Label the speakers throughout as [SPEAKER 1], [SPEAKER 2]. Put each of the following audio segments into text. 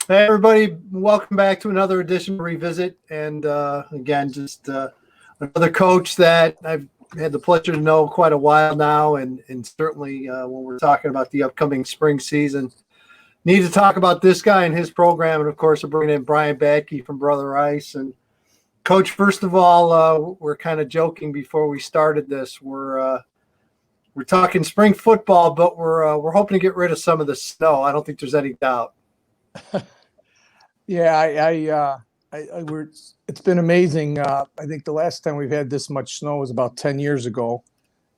[SPEAKER 1] Hey, everybody, welcome back to another edition of Revisit. And again, just another coach that I've had the pleasure to know quite a while now. And certainly when we're talking about the upcoming spring season, need to talk about this guy and his program. And of course, we're bringing in Brian Badke from Brother Rice. And Coach, first of all, we're kind of joking before we started this. We're talking spring football, but we're hoping to get rid of some of the snow. I don't think there's any doubt.
[SPEAKER 2] Yeah, it's been amazing. I think the last time we've had this much snow was about 10 years ago.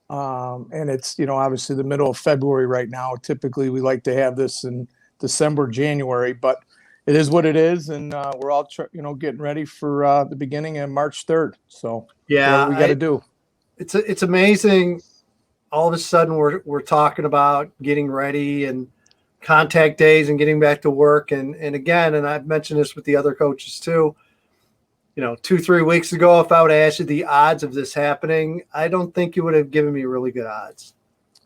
[SPEAKER 2] And it's, obviously the middle of February right now. Typically we like to have this in December, January, but it is what it is. And we're all, getting ready for the beginning of March 3rd. So
[SPEAKER 1] Yeah,
[SPEAKER 2] we got to do.
[SPEAKER 1] It's amazing. All of a sudden we're talking about getting ready and contact days and getting back to work. And again, and I've mentioned this with the other coaches too, 2-3 weeks ago, if I would have asked you the odds of this happening, I don't think you would have given me really good odds.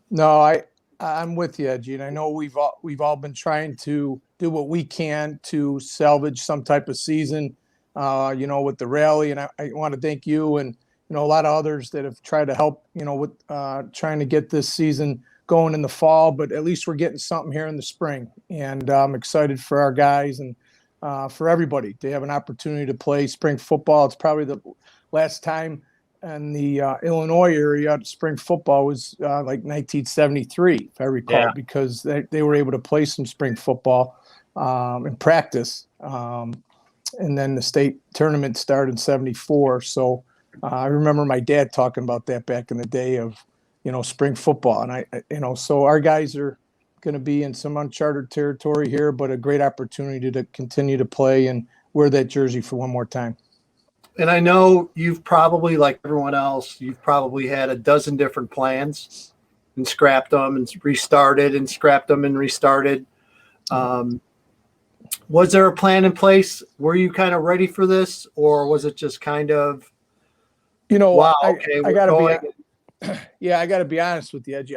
[SPEAKER 2] No, I'm with you, Gene. I know we've all been trying to do what we can to salvage some type of season, with the rally. And I want to thank you and, a lot of others that have tried to help, with trying to get this season going in the fall, but at least we're getting something here in the spring. And I'm excited for our guys and for everybody to have an opportunity to play spring football. It's probably the last time in the Illinois area spring football was like 1973, if I recall, because they were able to play some spring football in practice. And then the state tournament started in 74. So I remember my dad talking about that back in the day of, spring football. And so our guys are going to be in some uncharted territory here, but a great opportunity to continue to play and wear that jersey for one more time.
[SPEAKER 1] And I know you've probably, like everyone else, you've probably had a dozen different plans and scrapped them and restarted and scrapped them and restarted. Was there a plan in place? Were you kind of ready for this, or was it just kind of, wow, okay,
[SPEAKER 2] I gotta I got to be honest with you, Edgy.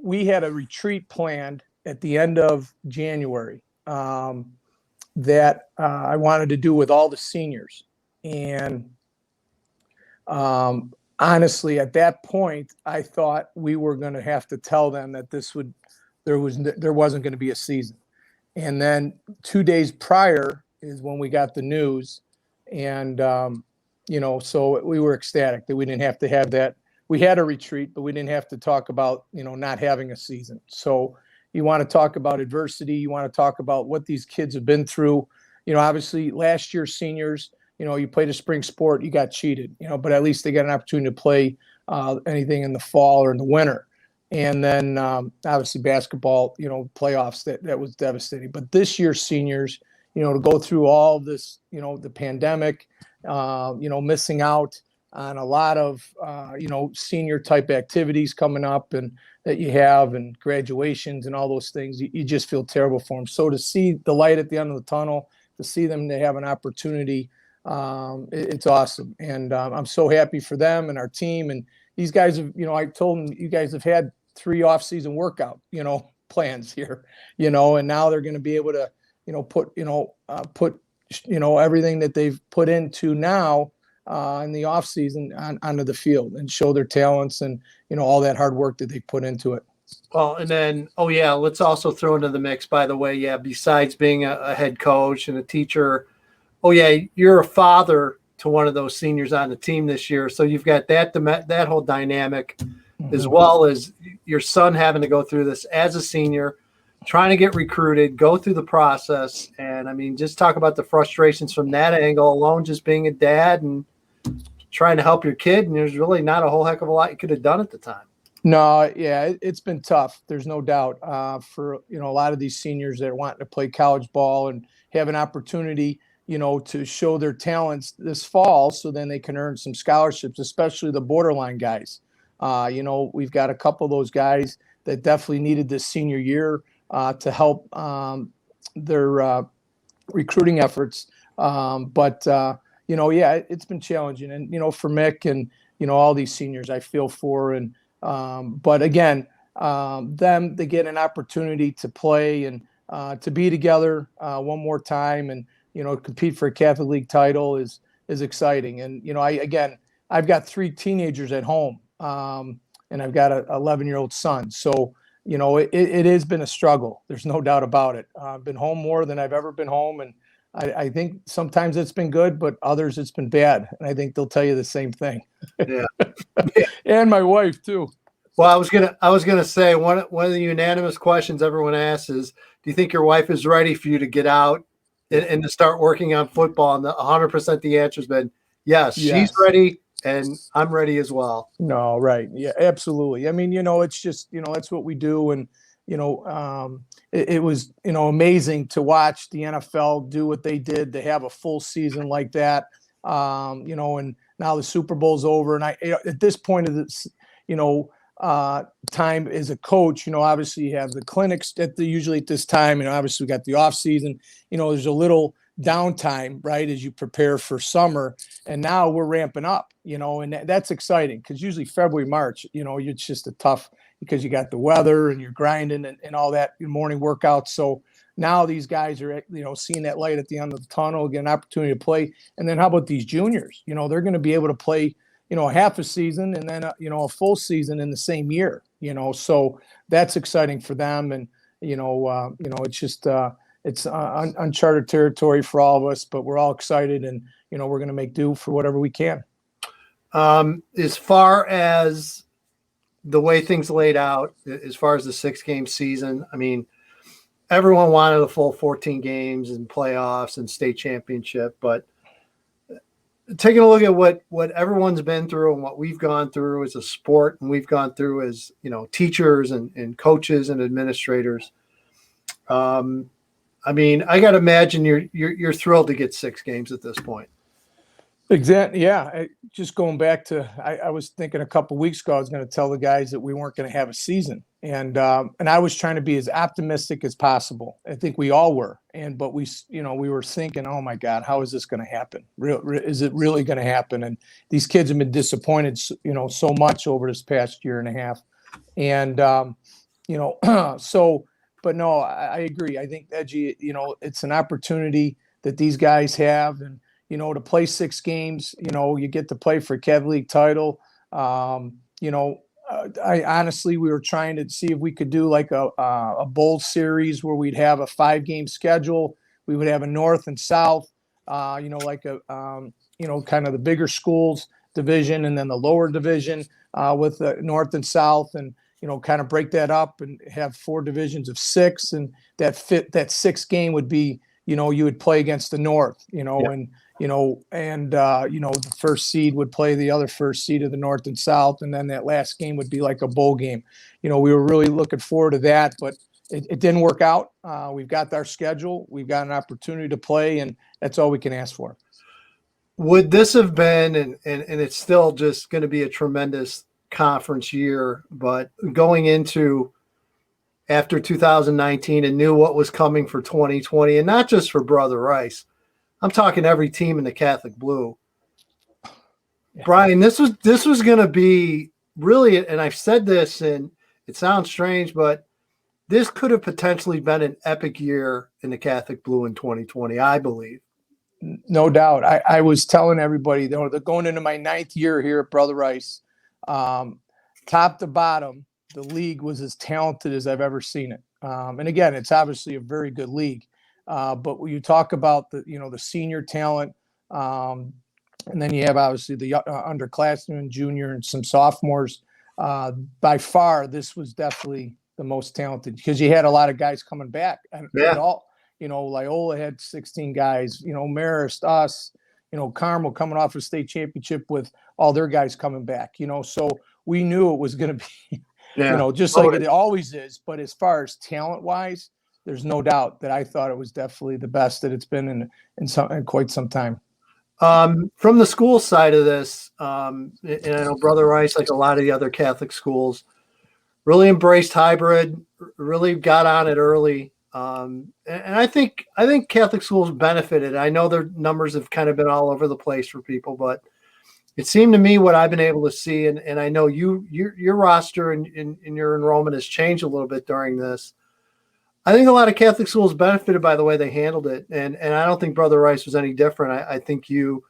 [SPEAKER 2] We had a retreat planned at the end of January that I wanted to do with all the seniors. And honestly, at that point, I thought we were going to have to tell them that there wasn't going to be a season. And then 2 days prior is when we got the news. And, so we were ecstatic that we didn't have to have that. We had a retreat, but we didn't have to talk about, not having a season. So you want to talk about adversity. You want to talk about what these kids have been through. Obviously last year seniors, you played a spring sport, you got cheated, but at least they got an opportunity to play anything in the fall or in the winter. And then obviously basketball, playoffs, that was devastating. But this year's seniors, to go through all this, the pandemic, missing out on a lot of, senior type activities coming up and that you have and graduations and all those things, you just feel terrible for them. So to see the light at the end of the tunnel, to see them, to have an opportunity, it's awesome. And I'm so happy for them and our team. And these guys have, I told them, you guys have had 3 off-season workout, plans here, and now they're going to be able to, put everything that they've put into now in the off season onto the field and show their talents and, all that hard work that they put into it.
[SPEAKER 1] Well, and then, let's also throw into the mix, by the way, besides being a head coach and a teacher, you're a father to one of those seniors on the team this year. So you've got that whole dynamic, as well as your son having to go through this as a senior, trying to get recruited, go through the process. And I mean, just talk about the frustrations from that angle alone, just being a dad and trying to help your kid. And there's really not a whole heck of a lot you could have done at the time.
[SPEAKER 2] No, yeah, it's been tough. There's no doubt for, a lot of these seniors that are wanting to play college ball and have an opportunity, to show their talents this fall so then they can earn some scholarships, especially the borderline guys. We've got a couple of those guys that definitely needed this senior year to help their recruiting efforts. But it's been challenging. And, for Mick and, all these seniors I feel for. And but again, they get an opportunity to play and to be together one more time and, compete for a Catholic League title is exciting. And, I've got 3 teenagers at home, and I've got an 11-year-old son. So, it has been a struggle. There's no doubt about it. I've been home more than I've ever been home. And I think sometimes it's been good, but others it's been bad. And I think they'll tell you the same thing.
[SPEAKER 1] Yeah.
[SPEAKER 2] And my wife too.
[SPEAKER 1] Well, I was gonna say one of the unanimous questions everyone asks is, do you think your wife is ready for you to get out and to start working on football? And 100% the answer has been yes. She's ready, and I'm ready as well.
[SPEAKER 2] No, right. Yeah, absolutely. I mean, it's just, that's what we do. And, it was, amazing to watch the NFL do what they did, to have a full season like that. And now the Super Bowl's over. And at this point of this, time as a coach, obviously you have the clinics usually at this time, obviously we got the off season, there's a little downtime, right, as you prepare for summer. And now we're ramping up, and that's exciting because usually February, March, it's just a tough, because you got the weather and you're grinding and all that morning workouts. So now these guys are, seeing that light at the end of the tunnel, get an opportunity to play. And then how about these juniors? They're going to be able to play, half a season and then, a full season in the same year, so that's exciting for them. And, it's just, it's uncharted territory for all of us, but we're all excited and, we're going to make do for whatever we can.
[SPEAKER 1] As far as the way things laid out, as far as the 6-game season, I mean, everyone wanted a full 14 games and playoffs and state championship, but taking a look at what everyone's been through and what we've gone through as a sport and we've gone through as, teachers and coaches and administrators. I mean, I got to imagine you're thrilled to get 6 games at this point.
[SPEAKER 2] Exactly. Yeah. Just going back to, I was thinking a couple of weeks ago, I was going to tell the guys that we weren't going to have a season. And I was trying to be as optimistic as possible. I think we all were. But we were thinking, oh my God, how is this going to happen? Is it really going to happen? And these kids have been disappointed, so much over this past year and a half. And, but no, I agree. I think, Edgy, it's an opportunity that these guys have. And, to play 6 games, you get to play for a Catholic League title. I honestly, we were trying to see if we could do like a bowl series where we'd have a 5-game schedule. We would have a North and South, like a, kind of the bigger schools division and then the lower division with the North and South, and, kind of break that up and have 4 divisions of 6. And that 6th game would be, you would play against the North, and the first seed would play the other first seed of the North and South. And then that last game would be like a bowl game. We were really looking forward to that, but it didn't work out. We've got our schedule. We've got an opportunity to play, and that's all we can ask for.
[SPEAKER 1] Would this have been, and it's still just going to be a tremendous conference year, but going into after 2019 and knew what was coming for 2020, and not just for Brother Rice, I'm talking every team in the Catholic Blue. Yeah. Brian, this was going to be really, and I've said this, and it sounds strange, but this could have potentially been an epic year in the Catholic Blue in 2020, I believe.
[SPEAKER 2] No doubt. I was telling everybody, they're going into my 9th year here at Brother Rice. Top to bottom, the league was as talented as I've ever seen it. And again, it's obviously a very good league. But when you talk about the senior talent, and then you have obviously the underclassmen, junior, and some sophomores, by far, this was definitely the most talented because you had a lot of guys coming back. And Loyola had 16 guys, Marist, us, Carmel coming off a state championship with all their guys coming back, so we knew it was going to be, just like it always is. But as far as talent wise, there's no doubt that I thought it was definitely the best that it's been in quite some time.
[SPEAKER 1] From the school side of this, and I know Brother Rice, like a lot of the other Catholic schools, really embraced hybrid, really got on it early. And I think Catholic schools benefited. I know their numbers have kind of been all over the place for people, but it seemed to me what I've been able to see, and I know your roster and your enrollment has changed a little bit during this. I think a lot of Catholic schools benefited by the way they handled it, and I don't think Brother Rice was any different. I think you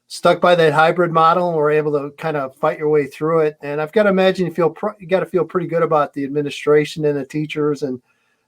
[SPEAKER 1] stuck by that hybrid model and were able to kind of fight your way through it. And I've got to imagine you got to feel pretty good about the administration and the teachers and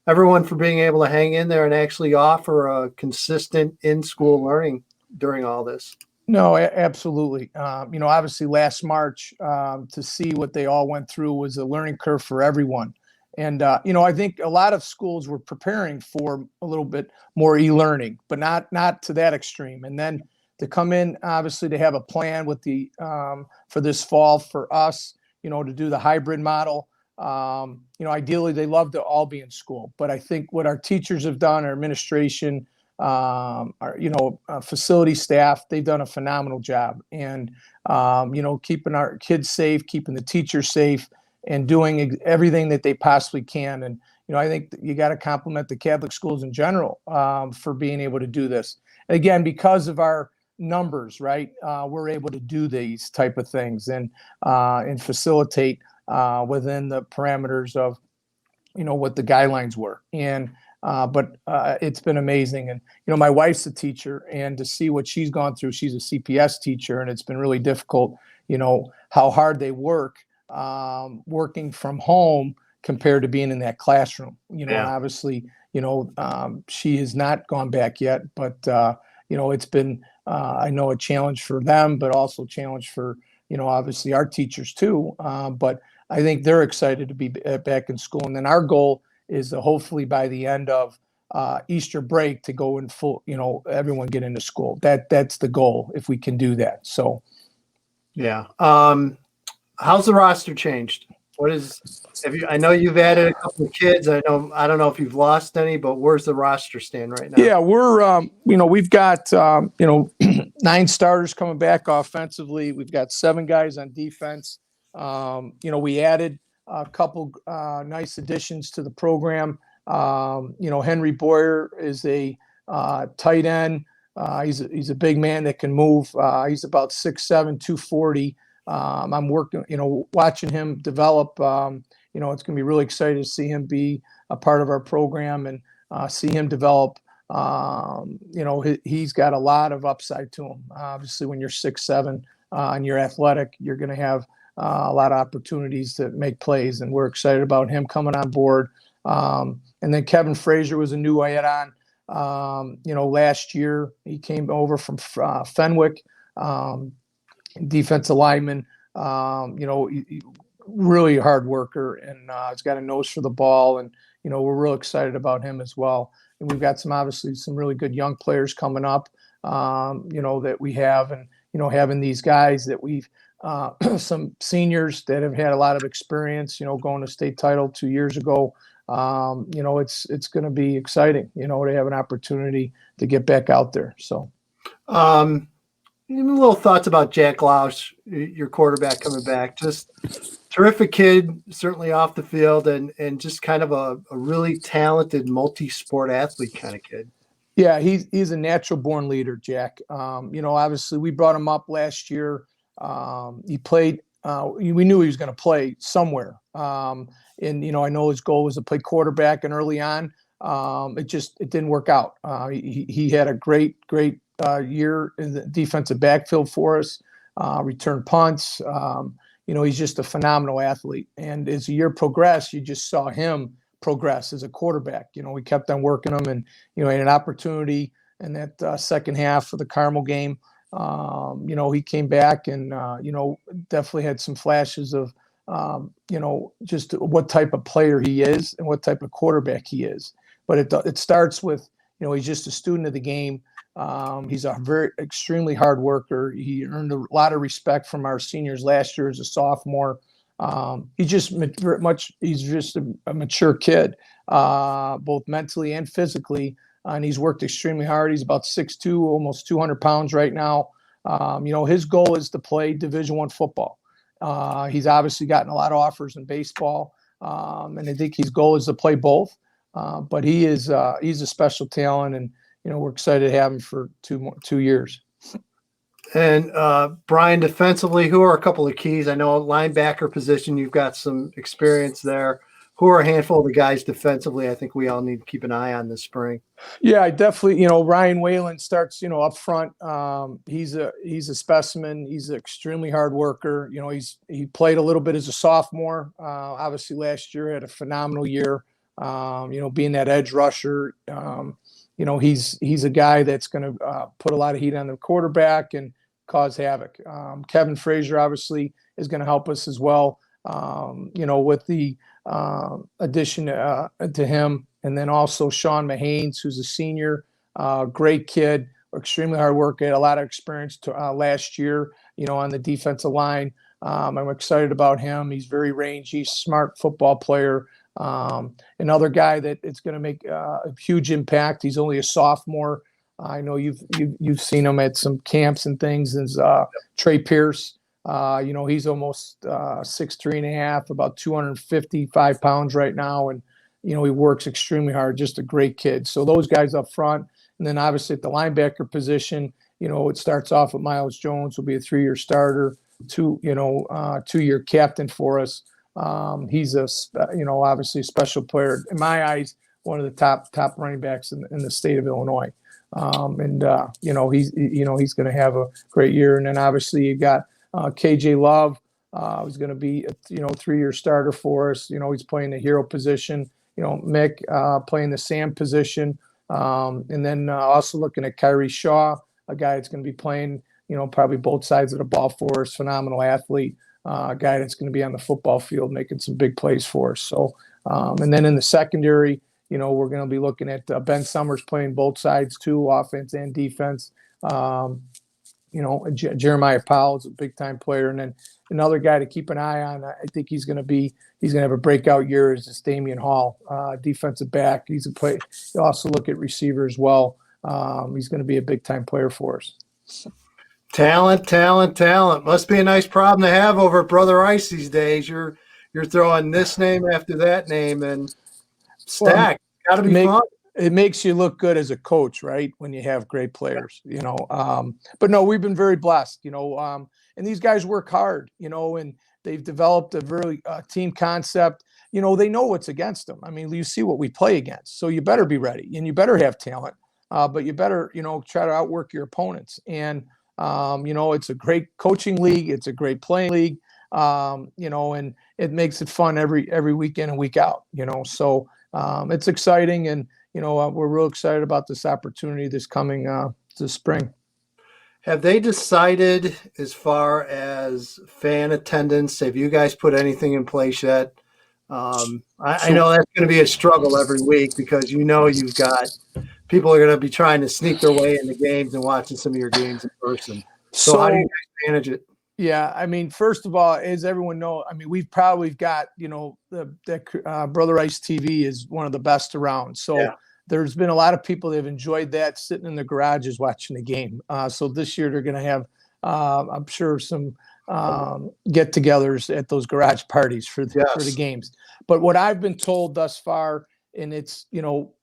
[SPEAKER 1] everyone for being able to hang in there and actually offer a consistent in-school learning during all this.
[SPEAKER 2] No, absolutely. Obviously last March, to see what they all went through was a learning curve for everyone. And, I think a lot of schools were preparing for a little bit more e-learning, but not to that extreme. And then to come in, obviously, to have a plan with the for this fall for us, to do the hybrid model. Ideally, they love to all be in school. But I think what our teachers have done, our administration, our facility staff, they've done a phenomenal job. And, keeping our kids safe, keeping the teachers safe, and doing everything that they possibly can. And, I think you got to compliment the Catholic schools in general for being able to do this. Again, because of our numbers, right? We're able to do these type of things and facilitate within the parameters of, what the guidelines were. And but it's been amazing. And, my wife's a teacher, and to see what she's gone through, she's a CPS teacher, and it's been really difficult, how hard they work working from home compared to being in that classroom, obviously, she has not gone back yet, but, it's been, I know, a challenge for them, but also a challenge for, obviously our teachers too. But I think they're excited to be back in school. And then our goal is to hopefully by the end of Easter break to go in full, everyone get into school. That's the goal if we can do that. So,
[SPEAKER 1] yeah. How's the roster changed? I know you've added a couple of kids. I don't know if you've lost any, but where's the roster stand right now?
[SPEAKER 2] Yeah, we're, we've got, 9 starters coming back offensively. We've got 7 guys on defense. We added a couple nice additions to the program. Henry Boyer is a tight end. He's a big man that can move. He's about 6'7", 240. I'm working, watching him develop. It's going to be really exciting to see him be a part of our program and see him develop. He's got a lot of upside to him. Obviously, when you're 6'7" and you're athletic, you're going to have a lot of opportunities to make plays, and we're excited about him coming on board. And then Kevin Frazier was a new add-on. Last year he came over from Fenwick. Defensive lineman, really hard worker, and he's got a nose for the ball, and we're real excited about him as well. And we've got some really good young players coming up, that we have, and having these guys that we've some seniors that have had a lot of experience, going to state title 2 years ago. It's going to be exciting, to have an opportunity to get back out there. So.
[SPEAKER 1] Little thoughts about Jack Louse, your quarterback coming back. Just terrific kid, certainly off the field, and just kind of a really talented multi-sport athlete kind of kid.
[SPEAKER 2] Yeah, he's a natural born leader, Jack. Obviously we brought him up last year. He played. We knew he was going to play somewhere. And I know his goal was to play quarterback, and early on, it didn't work out. He had a great year in the defensive backfield for us, return punts. He's just a phenomenal athlete. And as the year progressed, you just saw him progress as a quarterback. We kept on working him, and, he had an opportunity in that second half of the Carmel game. He came back and, definitely had some flashes of, just what type of player he is and what type of quarterback he is. But it starts with, he's just a student of the game. He's a extremely hard worker. He earned a lot of respect from our seniors last year as a sophomore. He's just a mature kid, both mentally and physically. And he's worked extremely hard. He's about 6'2", almost 200 pounds right now. His goal is to play Division I football. He's obviously gotten a lot of offers in baseball. And I think his goal is to play both. But he's a special talent, and, we're excited to have him for 2 years.
[SPEAKER 1] And Brian, defensively, who are a couple of keys? I know linebacker position, you've got some experience there. who are a handful of the guys defensively I think we all need to keep an eye on this spring?
[SPEAKER 2] Yeah, I definitely, Ryan Whalen starts, up front. He's a specimen. He's an extremely hard worker. He played a little bit as a sophomore. Obviously last year had a phenomenal year. Being that edge rusher. He's a guy that's going to put a lot of heat on the quarterback and cause havoc. Kevin Frazier obviously is going to help us as well. With the addition to him. And then also Sean Mahanes, who's a senior, great kid, extremely hard worker, had a lot of experience last year, on the defensive line. I'm excited about him. He's very rangy, smart football player. Another guy that it's going to make a huge impact. He's only a sophomore. I know you've seen him at some camps and things. Is Trey Pierce. He's almost 6'3.5", about 255 pounds right now, and he works extremely hard. Just a great kid. So those guys up front, and then obviously at the linebacker position, it starts off with Miles Jones, will be a 3-year starter, 2-year captain for us. He's obviously a special player in my eyes, one of the top running backs in the state of Illinois. He's going to have a great year. And then obviously you got KJ Love, who's going to be a 3-year starter for us. He's playing the hero position. Mick playing the Sam position. And then also looking at Kyrie Shaw, a guy that's going to be playing, probably both sides of the ball for us. Phenomenal athlete, a guy that's going to be on the football field making some big plays for us. So, and then in the secondary, we're going to be looking at Ben Summers playing both sides too, offense and defense. Jeremiah Powell is a big time player. And then another guy to keep an eye on, I think he's going to have a breakout year, is Damian Hall, defensive back. He's a play. You also look at receiver as well. He's going to be a big time player for us.
[SPEAKER 1] Talent. Must be a nice problem to have over at Brother Rice these days. You're throwing this name after that name and stack. Got to be fun.
[SPEAKER 2] It makes you look good as a coach, right? When you have great players, but no, we've been very blessed, and these guys work hard, and they've developed a really team concept. They know what's against them. I mean, you see what we play against, so you better be ready and you better have talent, but you better, try to outwork your opponents. And, it's a great coaching league. It's a great playing league, and it makes it fun every weekend and week out, so it's exciting. And, we're real excited about this opportunity this coming this spring.
[SPEAKER 1] Have they decided as far as fan attendance? Have you guys put anything in place yet? I know that's going to be a struggle every week because you've got people are going to be trying to sneak their way into games and watching some of your games in person. So how do you guys manage it?
[SPEAKER 2] Yeah, I mean, first of all, as everyone knows, I mean, we've probably got, the Brother Rice TV is one of the best around. So yeah. There's been a lot of people that have enjoyed that, sitting in the garages watching the game. So this year they're going to have, I'm sure, some get-togethers at those garage parties for the games. But what I've been told thus far, and it's,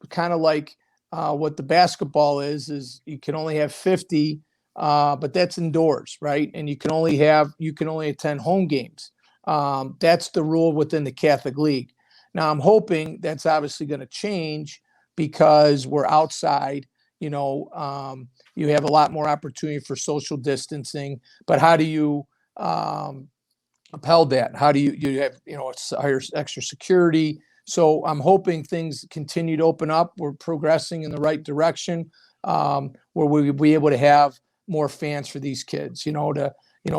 [SPEAKER 2] kind of like what the basketball is you can only have 50, but that's indoors, right? And you can only attend home games. That's the rule within the Catholic League. Now I'm hoping that's obviously going to change because we're outside, you have a lot more opportunity for social distancing, but how do you upheld that? How do you have, higher extra security? So I'm hoping things continue to open up. We're progressing in the right direction, where we'll be able to have more fans for these kids, to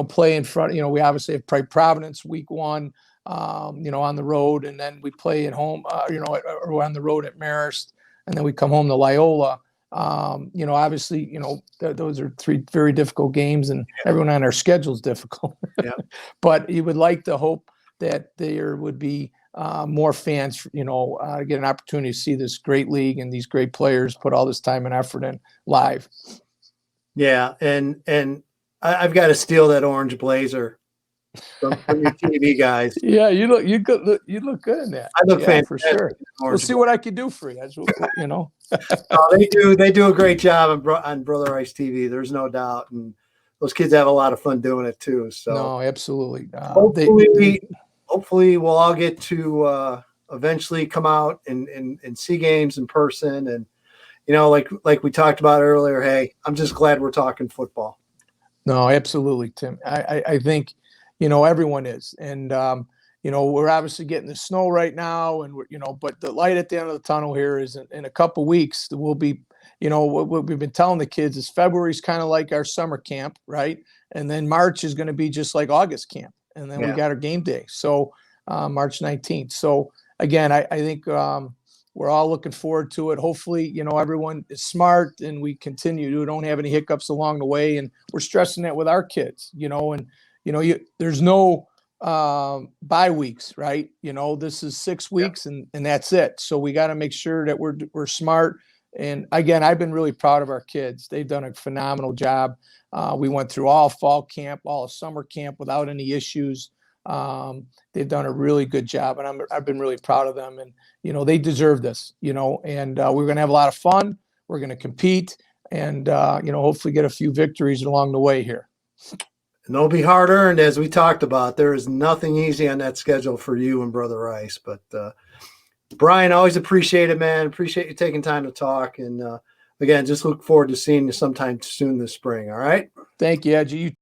[SPEAKER 2] play in front. We obviously have Providence week 1, on the road, and then we play at home, or on the road at Marist, and then we come home to Loyola. Obviously, those are 3 very difficult games, and everyone on our schedule is difficult. Yeah. But you would like to hope that there would be more fans, get an opportunity to see this great league and these great players put all this time and effort in live. Yeah,
[SPEAKER 1] and I've got to steal that orange blazer from your TV guys.
[SPEAKER 2] Yeah, you look good in that.
[SPEAKER 1] I look fantastic
[SPEAKER 2] for sure. We'll see what I can do for you.
[SPEAKER 1] They do a great job on Brother Rice TV. There's no doubt, and those kids have a lot of fun doing it too. So
[SPEAKER 2] no, absolutely.
[SPEAKER 1] Hopefully we'll all get to eventually come out and see games in person. And, like we talked about earlier, hey, I'm just glad we're talking football.
[SPEAKER 2] No, absolutely, Tim. I think, everyone is. And, we're obviously getting the snow right now, and but the light at the end of the tunnel here is in a couple weeks. We'll be, what we've been telling the kids is February's kind of like our summer camp, right? And then March is going to be just like August camp. And then we got our game day. So March 19th. So again, I think we're all looking forward to it. Hopefully, everyone is smart and we continue to don't have any hiccups along the way. And we're stressing that with our kids, there's no bye weeks, right? This is 6 weeks and that's it. So we got to make sure that we're smart. And again, I've been really proud of our kids. They've done a phenomenal job. We went through all fall camp, all of summer camp without any issues. They've done a really good job, and I've been really proud of them. And they deserve this. And we're going to have a lot of fun. We're going to compete, and hopefully get a few victories along the way here.
[SPEAKER 1] And they'll be hard earned, as we talked about. There is nothing easy on that schedule for you and Brother Rice. But Brian, always appreciate it, man. Appreciate you taking time to talk. And again, just look forward to seeing you sometime soon this spring. All right.
[SPEAKER 2] Thank you, Edgy. You